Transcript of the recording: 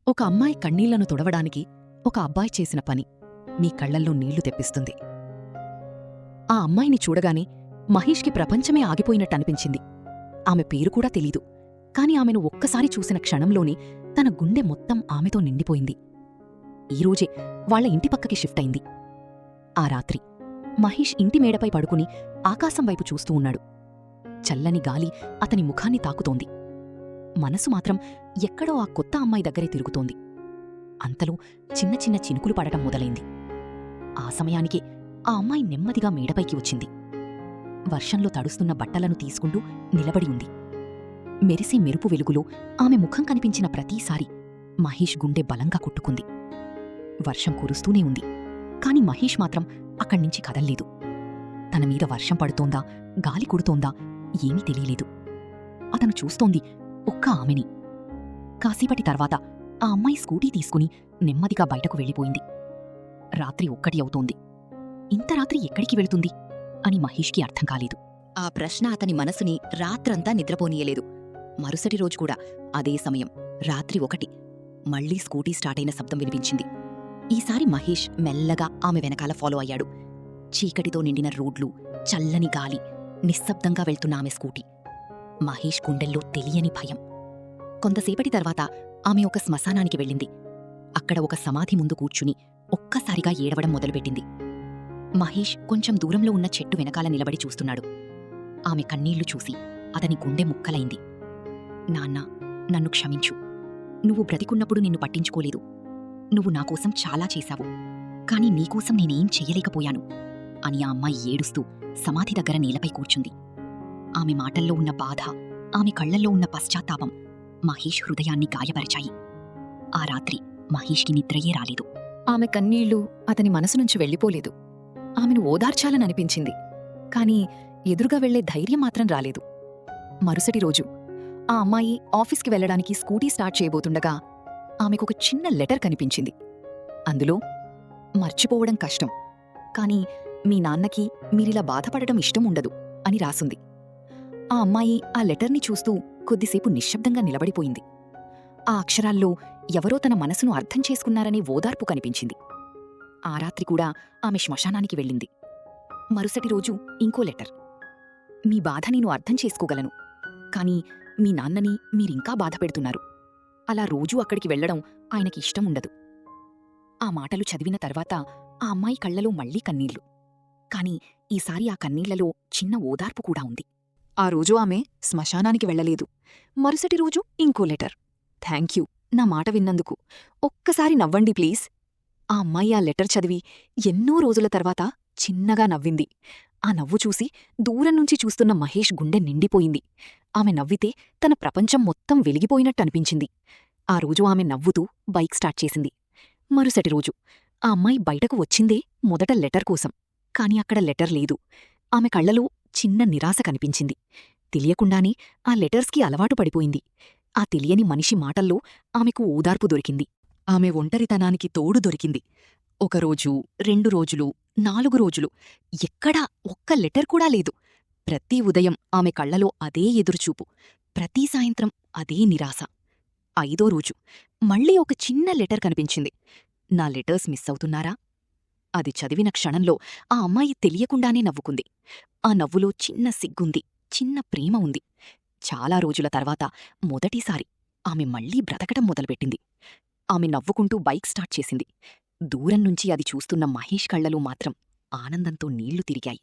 ఒక అమ్మాయి కన్నీళ్లను తుడవడానికి ఒక అబ్బాయి చేసిన పని మీ కళ్లల్లో నీళ్లు తెప్పిస్తుంది. ఆ అమ్మాయిని చూడగానే మహేష్కి ప్రపంచమే ఆగిపోయినట్టనిపించింది. ఆమె పేరు కూడా తెలీదు, కాని ఆమెను ఒక్కసారి చూసిన క్షణంలోనే తన గుండె మొత్తం ఆమెతో నిండిపోయింది. ఈరోజే వాళ్ల ఇంటి పక్కకి షిఫ్ట్ అయింది. ఆ రాత్రి మహేష్ ఇంటి మేడపై పడుకుని ఆకాశం వైపు చూస్తూ ఉన్నాడు. చల్లని గాలి అతని ముఖాన్ని తాకుతోంది. మనసు మాత్రం ఎక్కడో ఆ కొత్త అమ్మాయి దగ్గరే తిరుగుతోంది. అంతలో చిన్న చిన్న చినుకులు పడటం మొదలైంది. ఆ సమయానికే ఆ అమ్మాయి నెమ్మదిగా మేడపైకి వచ్చింది. వర్షంలో తడుస్తున్న బట్టలను తీసుకుంటూ నిలబడి ఉంది. మెరిసే మెరుపు వెలుగులో ఆమె ముఖం కనిపించిన ప్రతీసారి మహేష్ గుండె బలంగా కొట్టుకుంది. వర్షం కురుస్తూనే ఉంది, కాని మహేష్ మాత్రం అక్కడ్నించి కదల్లేదు. తన మీద వర్షం పడుతోందా, గాలి కుడుతోందా ఏమీ తెలియలేదు. అతను చూస్తోంది ఒక్క ఆమెని. కాసేపటి తర్వాత ఆ అమ్మాయి స్కూటీ తీసుకుని నెమ్మదిగా బయటకు వెళ్ళిపోయింది. రాత్రి 1 అవుతోంది. ఇంత రాత్రి ఎక్కడికి వెళుతుంది అని మహేష్కి అర్థం కాలేదు. ఆ ప్రశ్న అతని మనసుని రాత్రంతా నిద్రపోనీయలేదు. మరుసటి రోజు కూడా అదే సమయం, రాత్రి 1 మళ్లీ స్కూటీ స్టార్టైన శబ్దం వినిపించింది. ఈసారి మహేష్ మెల్లగా ఆమె వెనకాల ఫాలో అయ్యాడు. చీకటితో నిండిన రోడ్లు, చల్లని గాలి, నిశ్శబ్దంగా వెళ్తున్న ఆమె స్కూటీ. మహేష్ గుండెల్లో తెలియని భయం. కొంతసేపటి తర్వాత ఆమె ఒక శ్మశానానికి వెళ్ళింది. అక్కడ ఒక సమాధి ముందు కూర్చుని ఒక్కసారిగా ఏడవడం మొదలుపెట్టింది. మహేష్ కొంచెం దూరంలో ఉన్న చెట్టు వెనకాల నిలబడి చూస్తున్నాడు. ఆమె కన్నీళ్లు చూసి అతని గుండె ముక్కలైంది. నాన్నా, నన్ను క్షమించు. నువ్వు బ్రతికున్నప్పుడు నిన్ను పట్టించుకోలేదు. నువ్వు నాకోసం చాలా చేశావు, కాని నీకోసం నేనేం చెయ్యలేకపోయాను అని ఆ అమ్మాయి ఏడుస్తూ సమాధి దగ్గర నేలపై కూర్చుంది. ఆమె మాటల్లో ఉన్న బాధ, ఆమె కళ్లల్లో ఉన్న పశ్చాత్తాపం మహేష్ హృదయాన్ని గాయపరిచాయి. ఆ రాత్రి మహేష్కి నిద్రయే రాలేదు. ఆమె కన్నీళ్లు అతని మనసునుంచి వెళ్ళిపోలేదు. ఆమెను ఓదార్చాలననిపించింది, కాని ఎదురుగా వెళ్లే ధైర్యం మాత్రం రాలేదు. మరుసటి రోజు ఆ అమ్మాయి ఆఫీస్కి వెళ్లడానికి స్కూటీ స్టార్ట్ చేయబోతుండగా ఆమెకొక చిన్న లెటర్ కనిపించింది. అందులో, మర్చిపోవడం కష్టం, కాని మీ నాన్నకి మీరిలా బాధపడటం ఇష్టం ఉండదు అని రాసుంది. ఆ అమ్మాయి ఆ లెటర్ని చూస్తూ కొద్దిసేపు నిశ్శబ్దంగా నిలబడిపోయింది. ఆ అక్షరాల్లో ఎవరో తన మనసును అర్థం చేసుకున్నారనే ఓదార్పు కనిపించింది. ఆ రాత్రి కూడా ఆమె శ్మశానానికి వెళ్ళింది. మరుసటి రోజు ఇంకో లెటర్. మీ బాధ నేను అర్థం చేసుకోగలను, కాని మీ నాన్నని మీరింకా బాధపెడుతున్నారు. అలా రోజూ అక్కడికి వెళ్లడం ఆయనకి ఇష్టం ఉండదు. ఆ మాటలు చదివిన తర్వాత ఆ అమ్మాయి కళ్లలో మళ్లీ కన్నీళ్లు. కాని ఈసారి ఆ కన్నీళ్లలో చిన్న ఓదార్పు కూడా ఉంది. ఆ రోజు ఆమె శ్మశానానికి వెళ్లలేదు. మరుసటి రోజు ఇంకో లెటర్. థ్యాంక్యూ, నా మాట విన్నందుకు. ఒక్కసారి నవ్వండి ప్లీజ్. ఆ అమ్మాయి ఆ లెటర్ చదివి ఎన్నో రోజుల తర్వాత చిన్నగా నవ్వింది. ఆ నవ్వు చూసి దూరం నుంచి చూస్తున్న మహేష్ గుండె నిండిపోయింది. ఆమె నవ్వితే తన ప్రపంచం మొత్తం వెలిగిపోయినట్టనిపించింది. ఆ రోజు ఆమె నవ్వుతూ బైక్ స్టార్ట్ చేసింది. మరుసటి రోజు ఆ అమ్మాయి బయటకు వచ్చిందే మొదట లెటర్ కోసం, కాని అక్కడ లెటర్ లేదు. ఆమె కళ్లలో చిన్న నిరాశ కనిపించింది. తెలియకుండానే ఆ లెటర్స్కి అలవాటు పడిపోయింది. ఆ తెలియని మనిషి మాటల్లో ఆమెకు ఓదార్పు దొరికింది. ఆమె ఒంటరితనానికి తోడు దొరికింది. 1 రోజు, 2 రోజులు, 4 రోజులు ఎక్కడా ఒక్క లెటర్ కూడా లేదు. ప్రతి ఉదయం ఆమె కళ్లలో అదే ఎదురుచూపు, ప్రతి సాయంత్రం అదే నిరాశ. 5వ రోజు మళ్లీ ఒక చిన్న లెటర్ కనిపించింది. నా లెటర్స్ మిస్ అవుతున్నారా? అది చదివిన క్షణంలో ఆ అమ్మాయి తెలియకుండానే నవ్వుకుంది. ఆ నవ్వులో చిన్న సిగ్గుంది, చిన్న ప్రేమ ఉంది. చాలా రోజుల తర్వాత మొదటిసారి ఆమె మళ్లీ బ్రతకటం మొదలుపెట్టింది. ఆమె నవ్వుకుంటూ బైక్ స్టార్ట్ చేసింది. దూరం నుంచి అది చూస్తున్న మహేష్ కళ్లలో మాత్రం ఆనందంతో నీళ్లు తిరిగాయి.